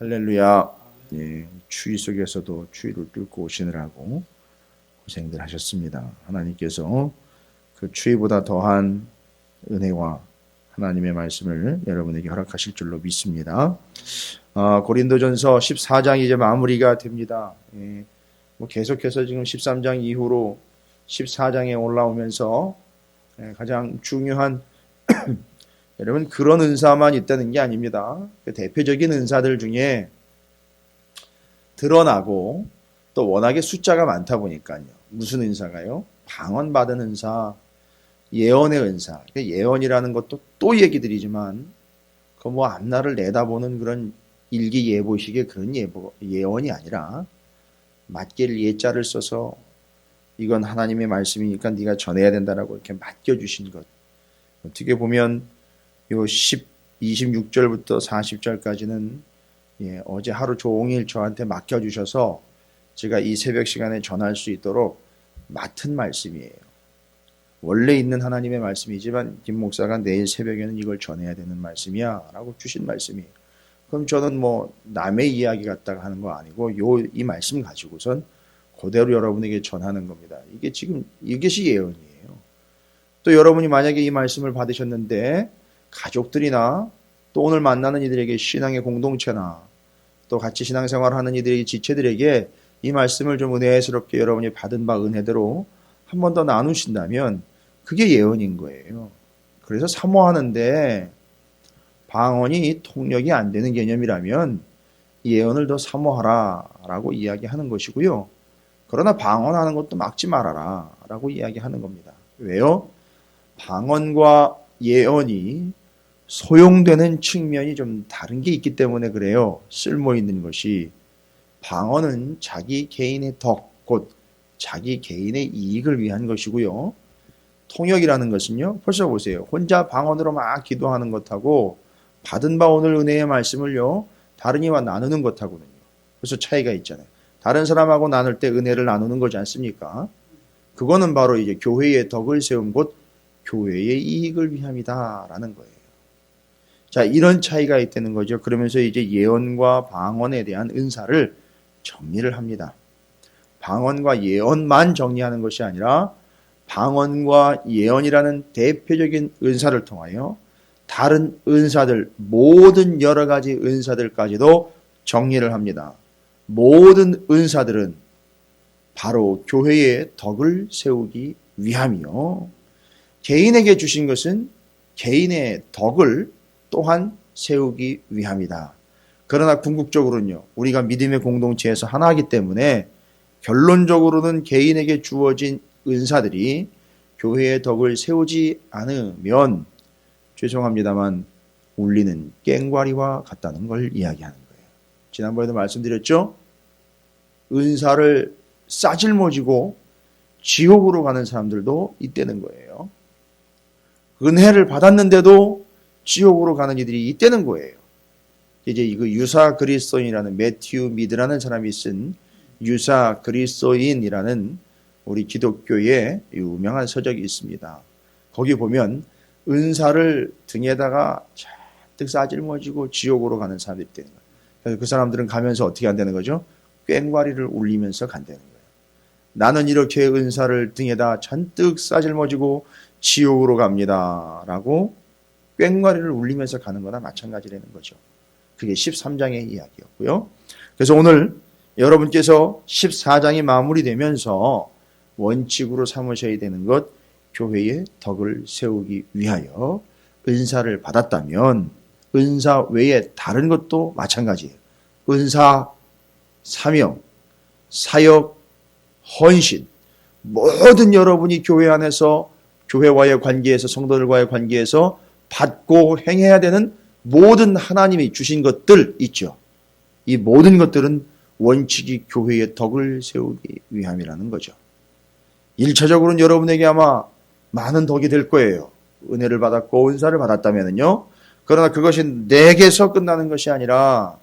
할렐루야. 예, 추위 속에서도 추위를 뚫고 오시느라고 고생들 하셨습니다. 하나님께서 그 추위보다 더한 은혜와 하나님의 말씀을 여러분에게 허락하실 줄로 믿습니다. 고린도전서 14장 이제 마무리가 됩니다. 예, 계속해서 지금 13장 이후로 14장에 올라오면서 가장 중요한 여러분 그런 은사만 있다는 게 아닙니다. 그 대표적인 은사들 중에 드러나고 또 워낙에 숫자가 많다 보니까요. 무슨 은사가요? 방언받은 은사, 예언의 은사. 예언이라는 것도 또 얘기 드리지만 그 앞날을 내다보는 그런 일기예보식의 그런 예언이 아니라 맡길 예자를 써서 이건 하나님의 말씀이니까 네가 전해야 된다라고 이렇게 맡겨주신 것. 어떻게 보면 요 26절부터 40절까지는 어제 하루 종일 저한테 맡겨주셔서 제가 이 새벽 시간에 전할 수 있도록 맡은 말씀이에요. 원래 있는 하나님의 말씀이지만 김 목사가 내일 새벽에는 이걸 전해야 되는 말씀이야 라고 주신 말씀이에요. 그럼 저는 남의 이야기 갖다가 하는 거 아니고 이 말씀 가지고선 그대로 여러분에게 전하는 겁니다. 이게 지금 이것이 예언이에요. 또 여러분이 만약에 이 말씀을 받으셨는데 가족들이나 또 오늘 만나는 이들에게 신앙의 공동체나 또 같이 신앙생활하는 이들에게 지체들에게 이 말씀을 좀 은혜스럽게 여러분이 받은 바 은혜대로 한 번 더 나누신다면 그게 예언인 거예요. 그래서 사모하는데 방언이 통역이 안 되는 개념이라면 예언을 더 사모하라 라고 이야기하는 것이고요. 그러나 방언하는 것도 막지 말아라 라고 이야기하는 겁니다. 왜요? 방언과 예언이 소용되는 측면이 좀 다른 게 있기 때문에 그래요. 쓸모 있는 것이. 방언은 자기 개인의 덕, 곧 자기 개인의 이익을 위한 것이고요. 통역이라는 것은요. 벌써 보세요. 혼자 방언으로 막 기도하는 것하고 받은 바 오늘 은혜의 말씀을요. 다른 이와 나누는 것하고는요. 벌써 차이가 있잖아요. 다른 사람하고 나눌 때 은혜를 나누는 거지 않습니까? 그거는 바로 이제 교회의 덕을 세운 곧 교회의 이익을 위함이다라는 거예요. 자, 이런 차이가 있다는 거죠. 그러면서 이제 예언과 방언에 대한 은사를 정리를 합니다. 방언과 예언만 정리하는 것이 아니라 방언과 예언이라는 대표적인 은사를 통하여 다른 은사들, 모든 여러 가지 은사들까지도 정리를 합니다. 모든 은사들은 바로 교회의 덕을 세우기 위함이요. 개인에게 주신 것은 개인의 덕을 또한 세우기 위함이다. 그러나 궁극적으로는요. 우리가 믿음의 공동체에서 하나이기 때문에 결론적으로는 개인에게 주어진 은사들이 교회의 덕을 세우지 않으면 죄송합니다만 울리는 꽹과리와 같다는 걸 이야기하는 거예요. 지난번에도 말씀드렸죠. 은사를 싸질머지고 지옥으로 가는 사람들도 있다는 거예요. 은혜를 받았는데도 지옥으로 가는 이들이 있다는 거예요. 이제 이거 유사 그리스도인이라는 매튜 미드라는 사람이 쓴 유사 그리스도인이라는 우리 기독교의 유명한 서적이 있습니다. 거기 보면 은사를 등에다가 잔뜩 싸질머지고 지옥으로 가는 사람들이 있다는 거예요. 그래서 그 사람들은 가면서 어떻게 한다는 거죠? 꽹과리를 울리면서 간다는 거예요. 나는 이렇게 은사를 등에다 잔뜩 싸질머지고 지옥으로 갑니다. 라고 꽹과리를 울리면서 가는 거나 마찬가지라는 거죠. 그게 13장의 이야기였고요. 그래서 오늘 여러분께서 14장이 마무리되면서 원칙으로 삼으셔야 되는 것, 교회의 덕을 세우기 위하여 은사를 받았다면 은사 외에 다른 것도 마찬가지예요. 은사, 사명, 사역, 헌신, 모든 여러분이 교회 안에서 교회와의 관계에서 성도들과의 관계에서 받고 행해야 되는 모든 하나님이 주신 것들 있죠. 이 모든 것들은 원칙이 교회의 덕을 세우기 위함이라는 거죠. 1차적으로는 여러분에게 아마 많은 덕이 될 거예요. 은혜를 받았고 은사를 받았다면요. 그러나 그것이 내게서 끝나는 것이 아니라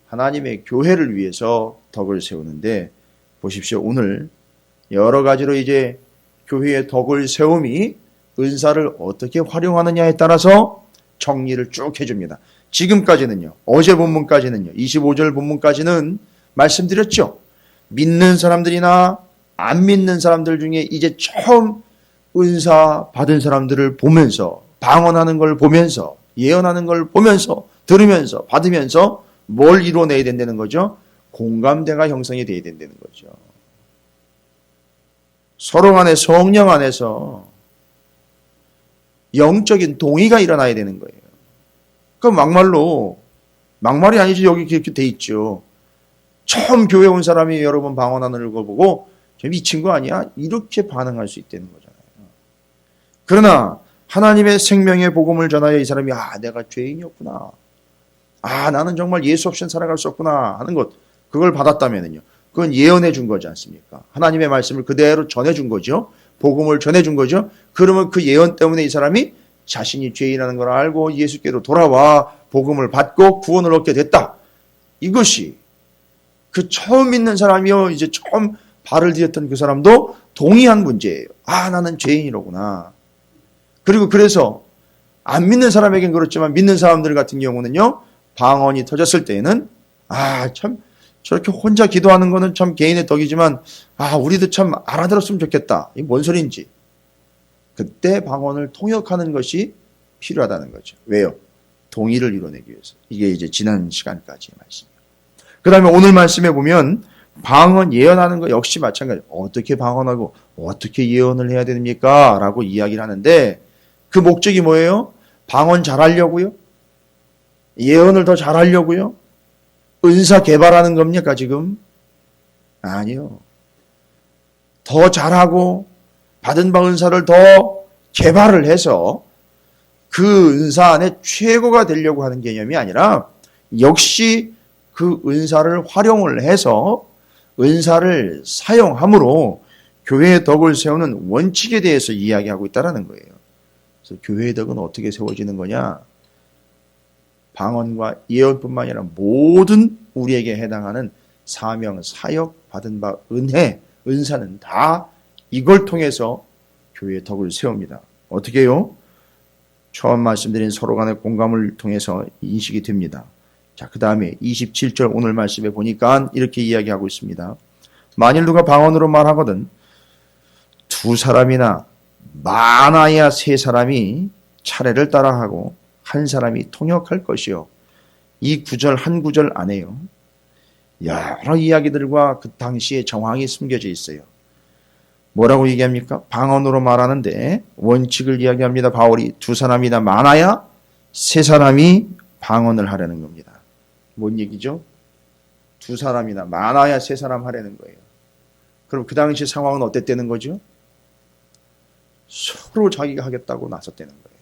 하나님의 교회를 위해서 덕을 세우는데 보십시오. 오늘 여러 가지로 이제 교회의 덕을 세움이 은사를 어떻게 활용하느냐에 따라서 정리를 쭉 해줍니다. 지금까지는요. 어제 본문까지는요. 25절 본문까지는 말씀드렸죠. 믿는 사람들이나 안 믿는 사람들 중에 이제 처음 은사 받은 사람들을 보면서, 방언하는 걸 보면서, 예언하는 걸 보면서, 들으면서, 받으면서 뭘 이루어내야 된다는 거죠? 공감대가 형성이 돼야 된다는 거죠. 서로 간에 성령 안에서 영적인 동의가 일어나야 되는 거예요. 그럼 막말이 아니지. 여기 이렇게 돼 있죠. 처음 교회 온 사람이 여러분 방언하는 걸 보고 미친 거 아니야? 이렇게 반응할 수 있다는 거잖아요. 그러나 하나님의 생명의 복음을 전하여 이 사람이 내가 죄인이었구나. 나는 정말 예수 없이는 살아갈 수 없구나 하는 것, 그걸 받았다면요. 그건 예언해 준 거지 않습니까? 하나님의 말씀을 그대로 전해 준 거죠. 복음을 전해 준 거죠. 그러면 그 예언 때문에 이 사람이 자신이 죄인이라는 걸 알고 예수께로 돌아와 복음을 받고 구원을 얻게 됐다. 이것이 그 처음 믿는 사람이요, 이제 처음 발을 디뎠던 그 사람도 동의한 문제예요. 나는 죄인이로구나. 그리고 그래서 안 믿는 사람에겐 그렇지만 믿는 사람들 같은 경우는요, 방언이 터졌을 때에는 참 저렇게 혼자 기도하는 거는 참 개인의 덕이지만 우리도 참 알아들었으면 좋겠다. 이게 뭔 소리인지. 그때 방언을 통역하는 것이 필요하다는 거죠. 왜요? 동의를 이뤄내기 위해서. 이게 이제 지난 시간까지의 말씀이에요. 그 다음에 오늘 말씀에 보면 방언 예언하는 거 역시 마찬가지. 어떻게 방언하고 어떻게 예언을 해야 됩니까? 라고 이야기를 하는데 그 목적이 뭐예요? 방언 잘하려고요? 예언을 더 잘하려고요? 은사 개발하는 겁니까 지금? 아니요. 더 잘하고 받은 바 은사를 더 개발을 해서 그 은사 안에 최고가 되려고 하는 개념이 아니라 역시 그 은사를 활용을 해서 은사를 사용함으로 교회의 덕을 세우는 원칙에 대해서 이야기하고 있다는 거예요. 그래서 교회의 덕은 어떻게 세워지는 거냐? 방언과 예언뿐만 아니라 모든 우리에게 해당하는 사명, 사역, 받은 바 은혜, 은사는 다 이걸 통해서 교회의 덕을 세웁니다. 어떻게 해요? 처음 말씀드린 서로 간의 공감을 통해서 인식이 됩니다. 자, 그 다음에 27절 오늘 말씀에 보니까 이렇게 이야기하고 있습니다. 만일 누가 방언으로 말하거든 두 사람이나 많아야 세 사람이 차례를 따라하고 한 사람이 통역할 것이요. 이 구절 한 구절 안에요. 여러 이야기들과 그 당시의 정황이 숨겨져 있어요. 뭐라고 얘기합니까? 방언으로 말하는데 원칙을 이야기합니다. 바울이 두 사람이나 많아야 세 사람이 방언을 하려는 겁니다. 뭔 얘기죠? 두 사람이나 많아야 세 사람 하려는 거예요. 그럼 그 당시 상황은 어땠다는 거죠? 서로 자기가 하겠다고 나섰다는 거예요.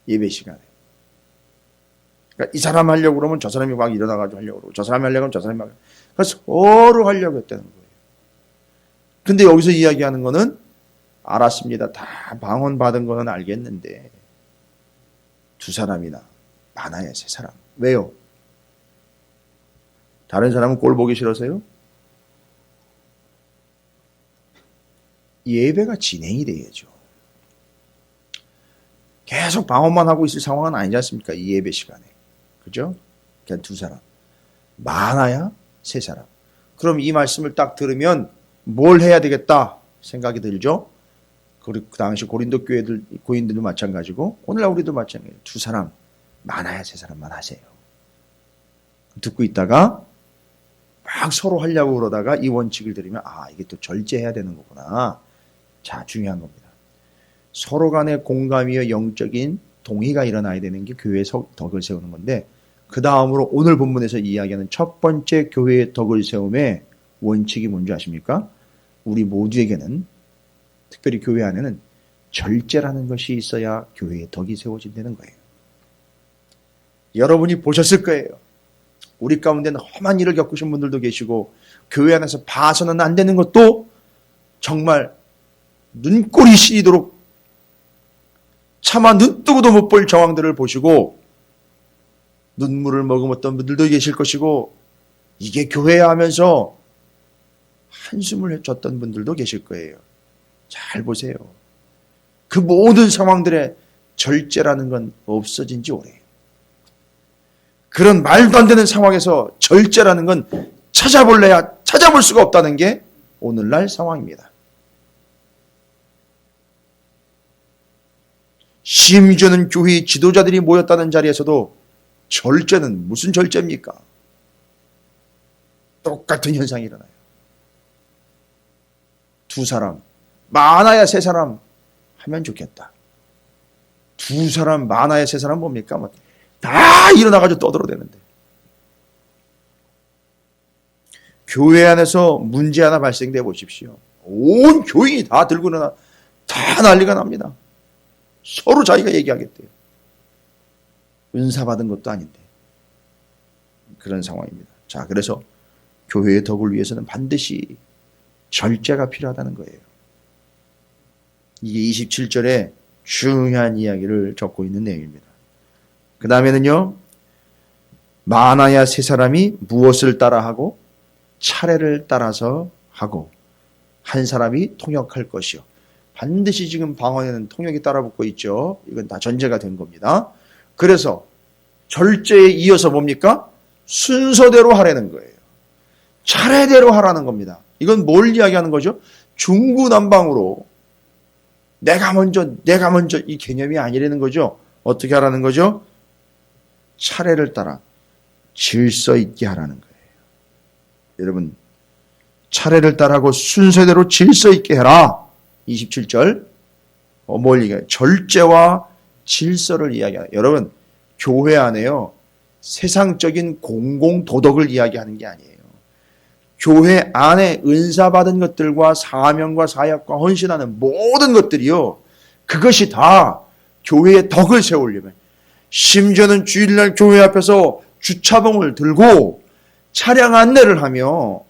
예배 시간에. 그러니까 이 사람 하려고 그러면 저 사람이 막 일어나가지고 하려고 그러고 저 사람이 하려고 하면 저 사람이 하려고 그래서 서로 하려고 했다는 거예요. 근데 여기서 이야기하는 거는 알았습니다. 다 방언 받은 거는 알겠는데 두 사람이나 많아야 세 사람. 왜요? 다른 사람은 꼴 보기 싫어서요? 예배가 진행이 돼야죠. 계속 방언만 하고 있을 상황은 아니지 않습니까? 이 예배 시간에. 그죠? 그냥 두 사람. 많아야 세 사람. 그럼 이 말씀을 딱 들으면 뭘 해야 되겠다 생각이 들죠? 그리고 그 당시 고린도 고인들도 마찬가지고 오늘날 우리도 마찬가지예요. 두 사람, 많아야 세 사람만 하세요. 듣고 있다가 막 서로 하려고 그러다가 이 원칙을 들으면 이게 또 절제해야 되는 거구나. 자, 중요한 겁니다. 서로 간의 공감이요 영적인 동의가 일어나야 되는 게 교회의 덕을 세우는 건데 그 다음으로 오늘 본문에서 이야기하는 첫 번째 교회의 덕을 세움의 원칙이 뭔지 아십니까? 우리 모두에게는 특별히 교회 안에는 절제라는 것이 있어야 교회의 덕이 세워진다는 거예요. 여러분이 보셨을 거예요. 우리 가운데는 험한 일을 겪으신 분들도 계시고 교회 안에서 봐서는 안 되는 것도 정말 눈꼴이 시리도록 차마 눈 뜨고도 못 볼 정황들을 보시고 눈물을 머금었던 분들도 계실 것이고 이게 교회야 하면서 한숨을 줬던 분들도 계실 거예요. 잘 보세요. 그 모든 상황들의 절제라는 건 없어진 지 오래예요. 그런 말도 안 되는 상황에서 절제라는 건 찾아볼래야 찾아볼 수가 없다는 게 오늘날 상황입니다. 심지어는 교회 지도자들이 모였다는 자리에서도 절제는 무슨 절제입니까? 똑같은 현상이 일어나요. 두 사람, 많아야 세 사람 하면 좋겠다. 두 사람, 많아야 세 사람 뭡니까? 다 일어나가지고 떠들어대는데. 교회 안에서 문제 하나 발생돼 보십시오. 온 교인이 다 들고 일어나 다 난리가 납니다. 서로 자기가 얘기하겠대요. 은사 받은 것도 아닌데. 그런 상황입니다. 자, 그래서 교회의 덕을 위해서는 반드시 절제가 필요하다는 거예요. 이게 27절에 중요한 이야기를 적고 있는 내용입니다. 그 다음에는요, 많아야 세 사람이 무엇을 따라하고 차례를 따라서 하고 한 사람이 통역할 것이요. 반드시 지금 방언에는 통역이 따라붙고 있죠. 이건 다 전제가 된 겁니다. 그래서 절제에 이어서 뭡니까? 순서대로 하라는 거예요. 차례대로 하라는 겁니다. 이건 뭘 이야기하는 거죠? 중구난방으로 내가 먼저 이 개념이 아니라는 거죠. 어떻게 하라는 거죠? 차례를 따라 질서 있게 하라는 거예요. 여러분, 차례를 따라하고 순서대로 질서 있게 해라. 27절. 뭘 얘기해요? 절제와 질서를 이야기해요. 여러분, 교회 안에요, 세상적인 공공도덕을 이야기하는 게 아니에요. 교회 안에 은사 받은 것들과 사명과 사역과 헌신하는 모든 것들이요, 그것이 다 교회의 덕을 세우려면, 심지어는 주일날 교회 앞에서 주차봉을 들고 차량 안내를 하며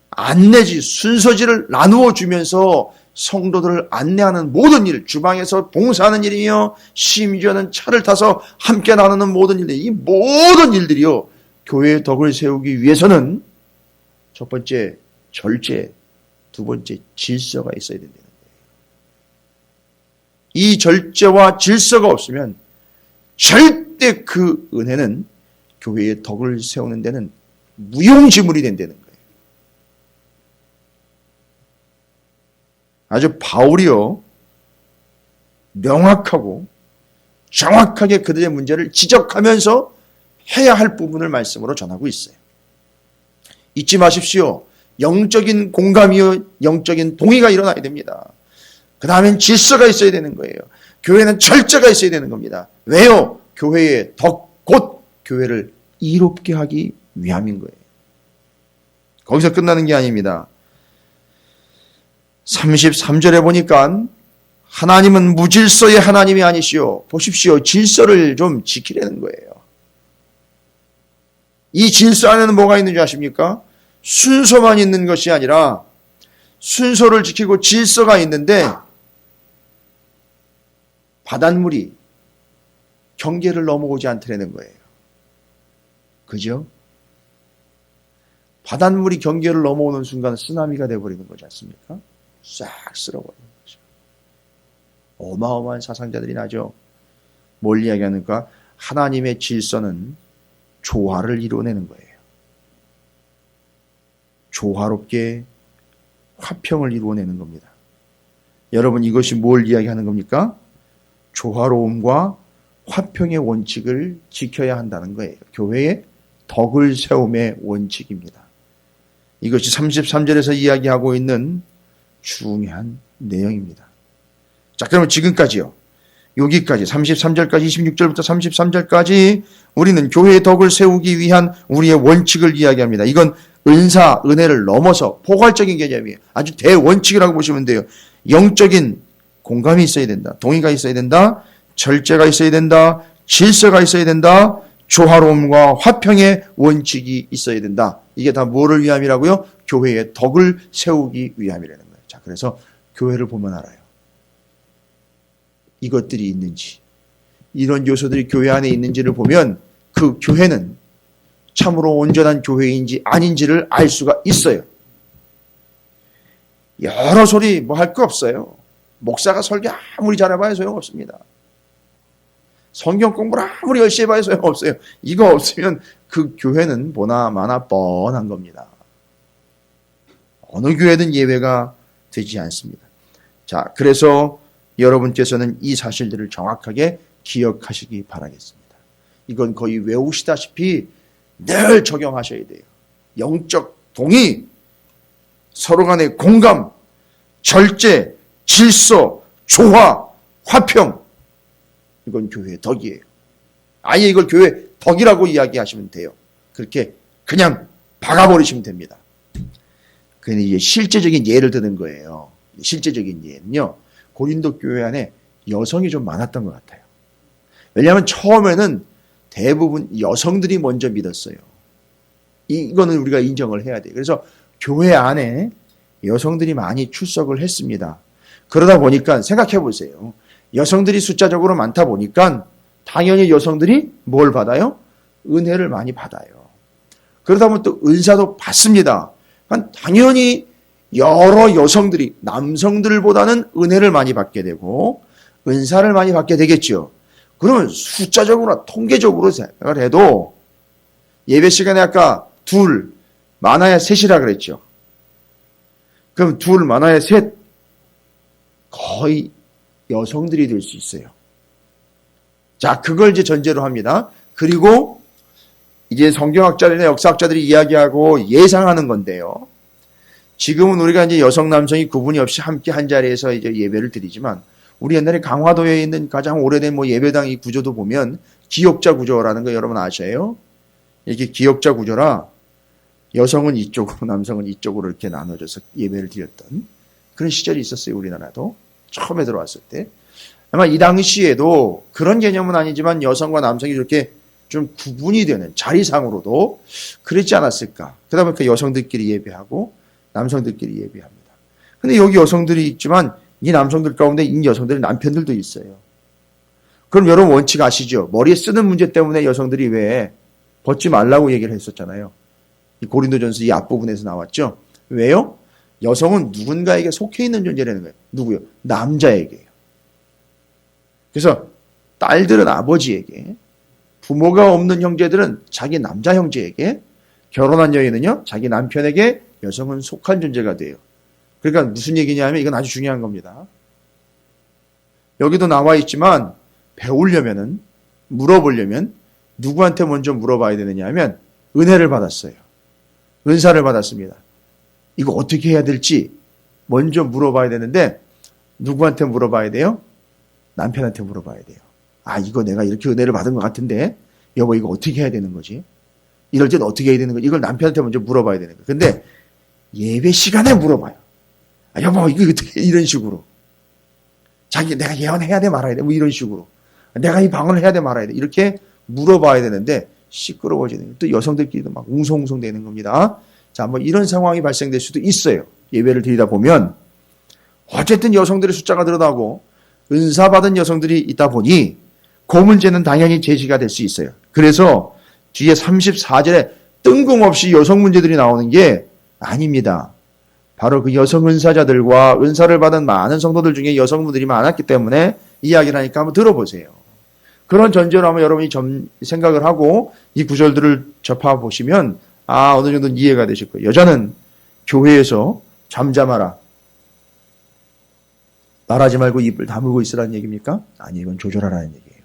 안내지, 순서지를 나누어 주면서 성도들을 안내하는 모든 일, 주방에서 봉사하는 일이며 심지어는 차를 타서 함께 나누는 모든 일들, 이 모든 일들이요, 교회의 덕을 세우기 위해서는 첫 번째 절제, 두 번째 질서가 있어야 된다는 거예요. 이 절제와 질서가 없으면 절대 그 은혜는 교회의 덕을 세우는 데는 무용지물이 된다는 거예요. 아주 바울이요, 명확하고 정확하게 그들의 문제를 지적하면서 해야 할 부분을 말씀으로 전하고 있어요. 잊지 마십시오. 영적인 공감이요, 영적인 동의가 일어나야 됩니다. 그 다음엔 질서가 있어야 되는 거예요. 교회는 절제가 있어야 되는 겁니다. 왜요? 교회의 덕, 곧 교회를 이롭게 하기 위함인 거예요. 거기서 끝나는 게 아닙니다. 33절에 보니까 하나님은 무질서의 하나님이 아니시오. 보십시오. 질서를 좀 지키라는 거예요. 이 질서 안에는 뭐가 있는지 아십니까? 순서만 있는 것이 아니라 순서를 지키고 질서가 있는데 바닷물이 경계를 넘어오지 않더라는 거예요. 그죠? 바닷물이 경계를 넘어오는 순간 쓰나미가 되어버리는 거지 않습니까? 싹 쓸어버리는 거죠. 어마어마한 사상자들이 나죠. 뭘 이야기하는가? 하나님의 질서는 조화를 이루어내는 거예요. 조화롭게 화평을 이루어내는 겁니다. 여러분, 이것이 뭘 이야기하는 겁니까? 조화로움과 화평의 원칙을 지켜야 한다는 거예요. 교회의 덕을 세움의 원칙입니다. 이것이 33절에서 이야기하고 있는 중요한 내용입니다. 자, 그러면 지금까지요, 여기까지 33절까지 26절부터 33절까지 우리는 교회의 덕을 세우기 위한 우리의 원칙을 이야기합니다. 이건 은사, 은혜를 넘어서 포괄적인 개념이에요. 아주 대원칙이라고 보시면 돼요. 영적인 공감이 있어야 된다. 동의가 있어야 된다. 절제가 있어야 된다. 질서가 있어야 된다. 조화로움과 화평의 원칙이 있어야 된다. 이게 다 뭐를 위함이라고요? 교회의 덕을 세우기 위함이라는 거예요. 자, 그래서 교회를 보면 알아요. 이것들이 있는지, 이런 요소들이 교회 안에 있는지를 보면 그 교회는 참으로 온전한 교회인지 아닌지를 알 수가 있어요. 여러 소리 뭐 할 거 없어요. 목사가 설교 아무리 잘해봐야 소용없습니다. 성경 공부를 아무리 열심히 해봐야 소용없어요. 이거 없으면 그 교회는 보나 마나 뻔한 겁니다. 어느 교회든 예외가 되지 않습니다. 자, 그래서 여러분께서는 이 사실들을 정확하게 기억하시기 바라겠습니다. 이건 거의 외우시다시피 늘 적용하셔야 돼요. 영적 동의, 서로 간의 공감, 절제, 질서, 조화, 화평. 이건 교회의 덕이에요. 아예 이걸 교회의 덕이라고 이야기하시면 돼요. 그렇게 그냥 박아버리시면 됩니다. 근데 이제 실제적인 예를 드는 거예요. 실제적인 예는요, 고린도 교회 안에 여성이 좀 많았던 것 같아요. 왜냐하면 처음에는 대부분 여성들이 먼저 믿었어요. 이거는 우리가 인정을 해야 돼요. 그래서 교회 안에 여성들이 많이 출석을 했습니다. 그러다 보니까 생각해 보세요. 여성들이 숫자적으로 많다 보니까 당연히 여성들이 뭘 받아요? 은혜를 많이 받아요. 그러다 보면 또 은사도 받습니다. 당연히 여러 여성들이 남성들보다는 은혜를 많이 받게 되고 은사를 많이 받게 되겠죠. 그러면 숫자적으로나 통계적으로 생각을 해도 예배 시간에 아까 둘, 많아야 셋이라 그랬죠. 그럼 둘, 많아야 셋, 거의 여성들이 될 수 있어요. 자, 그걸 이제 전제로 합니다. 그리고 이제 성경학자들이나 역사학자들이 이야기하고 예상하는 건데요. 지금은 우리가 이제 여성, 남성이 구분이 없이 함께 한 자리에서 이제 예배를 드리지만, 우리 옛날에 강화도에 있는 가장 오래된 예배당 이 구조도 보면 기역자 구조라는 거 여러분 아셔요? 이렇게 기역자 구조라 여성은 이쪽으로, 남성은 이쪽으로 이렇게 나눠져서 예배를 드렸던 그런 시절이 있었어요, 우리나라도. 처음에 들어왔을 때. 아마 이 당시에도 그런 개념은 아니지만 여성과 남성이 이렇게 좀 구분이 되는 자리상으로도 그랬지 않았을까. 그러다 보니까 여성들끼리 예배하고 남성들끼리 예배합니다. 근데 여기 여성들이 있지만 이 남성들 가운데 이 여성들의 남편들도 있어요. 그럼 여러분 원칙 아시죠? 머리에 쓰는 문제 때문에 여성들이 왜 벗지 말라고 얘기를 했었잖아요. 이 고린도전서 이 앞부분에서 나왔죠. 왜요? 여성은 누군가에게 속해 있는 존재라는 거예요. 누구요? 남자에게요. 그래서 딸들은 아버지에게, 부모가 없는 형제들은 자기 남자 형제에게, 결혼한 여인은요 자기 남편에게 여성은 속한 존재가 돼요. 그러니까 무슨 얘기냐면 이건 아주 중요한 겁니다. 여기도 나와 있지만 배우려면은, 물어보려면 누구한테 먼저 물어봐야 되느냐 하면 은혜를 받았어요. 은사를 받았습니다. 이거 어떻게 해야 될지 먼저 물어봐야 되는데 누구한테 물어봐야 돼요? 남편한테 물어봐야 돼요. 아, 이거 내가 이렇게 은혜를 받은 것 같은데 여보 이거 어떻게 해야 되는 거지? 이럴 때는 어떻게 해야 되는 거지? 이걸 남편한테 먼저 물어봐야 되는 거예요. 근데 예배 시간에 물어봐요. 아, 여보 이거 어떻게 이런 식으로. 자기 내가 예언해야 돼 말아야 돼 뭐 이런 식으로. 내가 이 방언을 해야 돼 말아야 돼 이렇게 물어봐야 되는데 시끄러워지는 거예요. 또 여성들끼리도 막 웅성웅성 되는 겁니다. 자, 이런 상황이 발생될 수도 있어요. 예배를 드리다 보면 어쨌든 여성들의 숫자가 늘어나고 은사받은 여성들이 있다 보니 그 문제는 당연히 제시가 될 수 있어요. 그래서 뒤에 34절에 뜬금없이 여성 문제들이 나오는 게 아닙니다. 바로 그 여성 은사자들과 은사를 받은 많은 성도들 중에 여성분들이 많았기 때문에 이야기를 하니까 한번 들어보세요. 그런 전제로 한번 여러분이 생각을 하고 이 구절들을 접해보시면 어느 정도는 이해가 되실 거예요. 여자는 교회에서 잠잠하라. 말하지 말고 입을 다물고 있으라는 얘기입니까? 아니, 이건 조절하라는 얘기예요.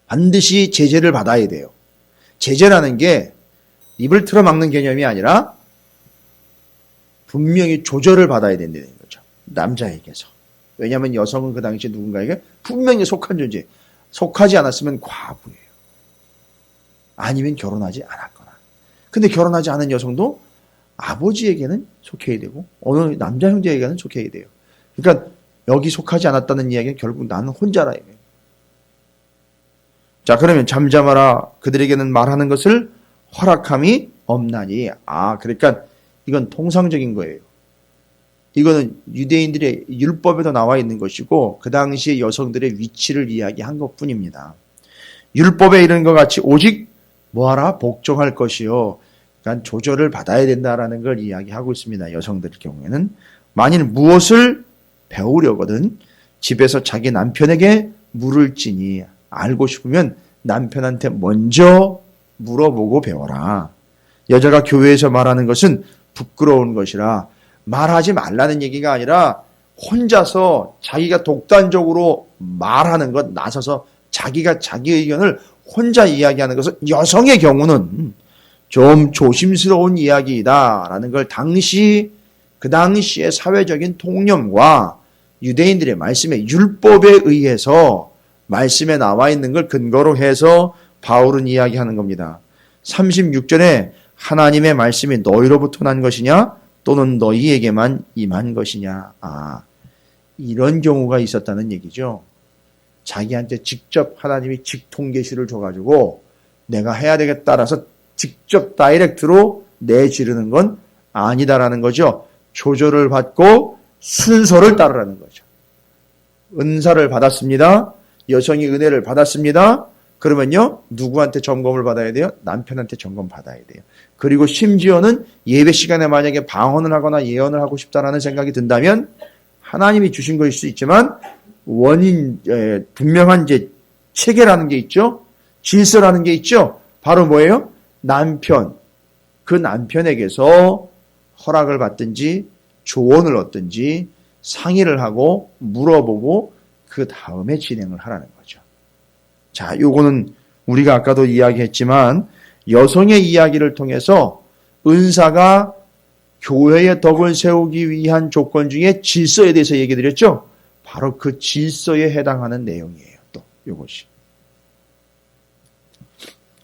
반드시 제재를 받아야 돼요. 제재라는 게 입을 틀어막는 개념이 아니라 분명히 조절을 받아야 된다는 거죠. 남자에게서. 왜냐하면 여성은 그 당시에 누군가에게 분명히 속한 존재, 속하지 않았으면 과부예요. 아니면 결혼하지 않았거나. 근데 결혼하지 않은 여성도 아버지에게는 속해야 되고 어느 남자 형제에게는 속해야 돼요. 그러니까 여기 속하지 않았다는 이야기는 결국 나는 혼자라 이거예요. 자, 그러면 잠잠하라. 그들에게는 말하는 것을 허락함이 없나니. 그러니까 이건 통상적인 거예요. 이거는 유대인들의 율법에도 나와 있는 것이고 그 당시에 여성들의 위치를 이야기한 것뿐입니다. 율법에 이르는 것 같이 오직 뭐하라? 복종할 것이요. 그러니까 조절을 받아야 된다라는 걸 이야기하고 있습니다. 여성들 경우에는. 만일 무엇을 배우려거든 집에서 자기 남편에게 물을지니 알고 싶으면 남편한테 먼저 물어보고 배워라. 여자가 교회에서 말하는 것은 부끄러운 것이라 말하지 말라는 얘기가 아니라 혼자서 자기가 독단적으로 말하는 것, 나서서 자기가 자기 의견을 혼자 이야기하는 것은 여성의 경우는 좀 조심스러운 이야기이다라는 걸 그 당시의 사회적인 통념과 유대인들의 말씀의 율법에 의해서 말씀에 나와 있는 걸 근거로 해서 바울은 이야기하는 겁니다. 36절에 하나님의 말씀이 너희로부터 난 것이냐 또는 너희에게만 임한 것이냐. 이런 경우가 있었다는 얘기죠. 자기한테 직접 하나님이 직통계시를 줘가지고 내가 해야 되겠다라서 직접 다이렉트로 내지르는 건 아니다라는 거죠. 조절을 받고 순서를 따르라는 거죠. 은사를 받았습니다. 여성이 은혜를 받았습니다. 그러면요, 누구한테 점검을 받아야 돼요? 남편한테 점검 받아야 돼요. 그리고 심지어는 예배 시간에 만약에 방언을 하거나 예언을 하고 싶다라는 생각이 든다면 하나님이 주신 것일 수 있지만 분명한 이제 체계라는 게 있죠. 질서라는 게 있죠. 바로 뭐예요? 그 남편에게서 허락을 받든지 조언을 얻든지 상의를 하고 물어보고 그 다음에 진행을 하라는 거죠. 자, 요거는 우리가 아까도 이야기했지만 여성의 이야기를 통해서 은사가 교회의 덕을 세우기 위한 조건 중에 질서에 대해서 얘기 드렸죠. 바로 그 질서에 해당하는 내용이에요. 또 요것이.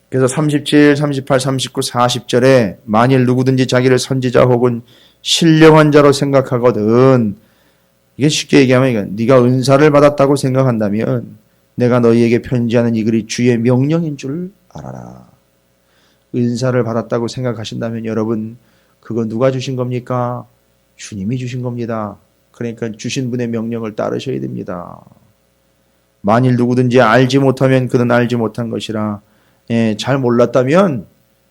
그래서 37, 38, 39, 40절에 만일 누구든지 자기를 선지자 혹은 신령한 자로 생각하거든, 이게 쉽게 얘기하면 네가 은사를 받았다고 생각한다면 내가 너희에게 편지하는 이 글이 주의 명령인 줄 알아라. 은사를 받았다고 생각하신다면 여러분, 그거 누가 주신 겁니까? 주님이 주신 겁니다. 그러니까 주신 분의 명령을 따르셔야 됩니다. 만일 누구든지 알지 못하면 그는 알지 못한 것이라. 잘 몰랐다면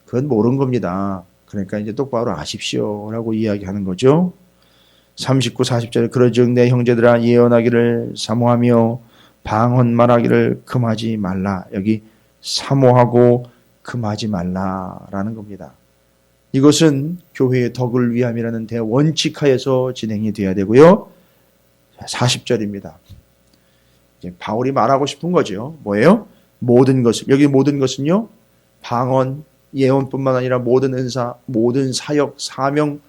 그건 모른 겁니다. 그러니까 이제 똑바로 아십시오라고 이야기하는 거죠. 39, 40절에 그러즉 내 형제들아 예언하기를 사모하며 방언 말하기를 금하지 말라. 여기 사모하고 금하지 말라라는 겁니다. 이것은 교회의 덕을 위함이라는 대원칙하에서 진행이 돼야 되고요. 40절입니다. 이제 바울이 말하고 싶은 거죠. 뭐예요? 모든 것을, 여기 모든 것은요, 방언, 예언뿐만 아니라 모든 은사, 모든 사역, 사명,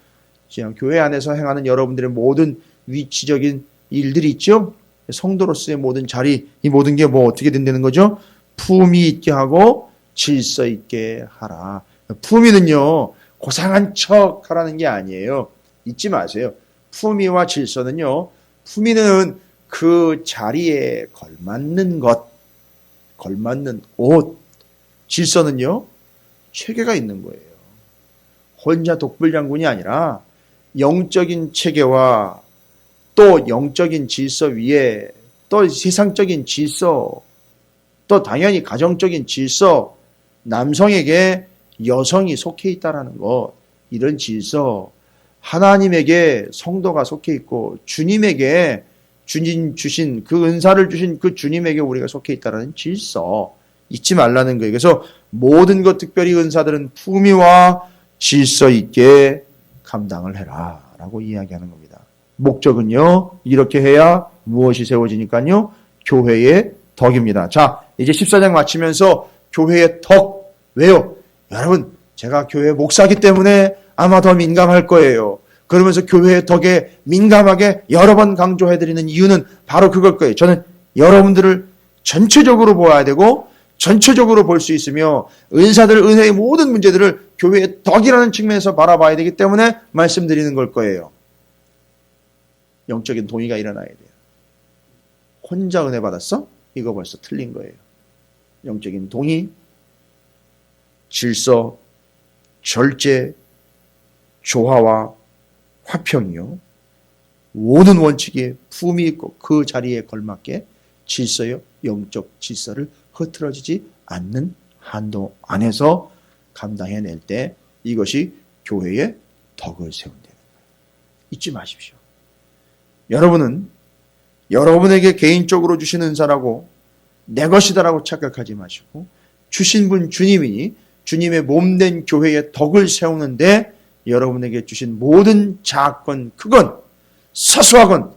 교회 안에서 행하는 여러분들의 모든 위치적인 일들이 있죠? 성도로서의 모든 자리, 이 모든 게 뭐 어떻게 된다는 거죠? 품위 있게 하고 질서 있게 하라. 품위는요, 고상한 척 하라는 게 아니에요. 잊지 마세요. 품위와 질서는요, 품위는 그 자리에 걸맞는 것, 걸맞는 옷, 질서는요, 체계가 있는 거예요. 혼자 독불장군이 아니라 영적인 체계와 또 영적인 질서 위에 또 세상적인 질서, 또 당연히 가정적인 질서, 남성에게 여성이 속해 있다라는 것, 이런 질서, 하나님에게 성도가 속해 있고 주님에게 주님 주신 그 은사를 주신 그 주님에게 우리가 속해 있다라는 질서, 잊지 말라는 거예요. 그래서 모든 것, 특별히 은사들은 품위와 질서 있게 감당을 해라 라고 이야기하는 겁니다. 목적은요, 이렇게 해야 무엇이 세워지니까요, 교회의 덕입니다. 자, 이제 14장 마치면서 교회의 덕, 왜요? 여러분, 제가 교회 목사기 때문에 아마 더 민감할 거예요. 그러면서 교회의 덕에 민감하게 여러 번 강조해드리는 이유는 바로 그걸 거예요. 저는 여러분들을 전체적으로 보아야 되고 전체적으로 볼 수 있으며 은사들, 은혜의 모든 문제들을 교회의 덕이라는 측면에서 바라봐야 되기 때문에 말씀드리는 걸 거예요. 영적인 동의가 일어나야 돼요. 혼자 은혜 받았어? 이거 벌써 틀린 거예요. 영적인 동의, 질서, 절제, 조화와 화평이요. 모든 원칙에 품이 있고 그 자리에 걸맞게 질서요, 영적 질서를 흐트러지지 않는 한도 안에서 감당해낼 때 이것이 교회의 덕을 세운다는 거예요. 잊지 마십시오. 여러분은 여러분에게 개인적으로 주신 은사라고 내 것이다라고 착각하지 마시고 주신 분 주님이니 주님의 몸된 교회의 덕을 세우는데 여러분에게 주신 모든 작건, 크건, 사소하건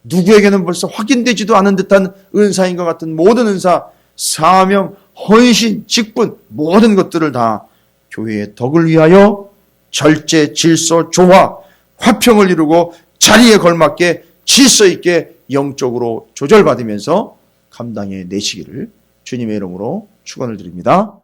누구에게는 벌써 확인되지도 않은 듯한 은사인 것 같은 모든 은사, 사명, 헌신, 직분 모든 것들을 다 교회의 덕을 위하여 절제, 질서, 조화, 화평을 이루고 자리에 걸맞게 질서 있게 영적으로 조절받으면서 감당해 내시기를 주님의 이름으로 축원을 드립니다.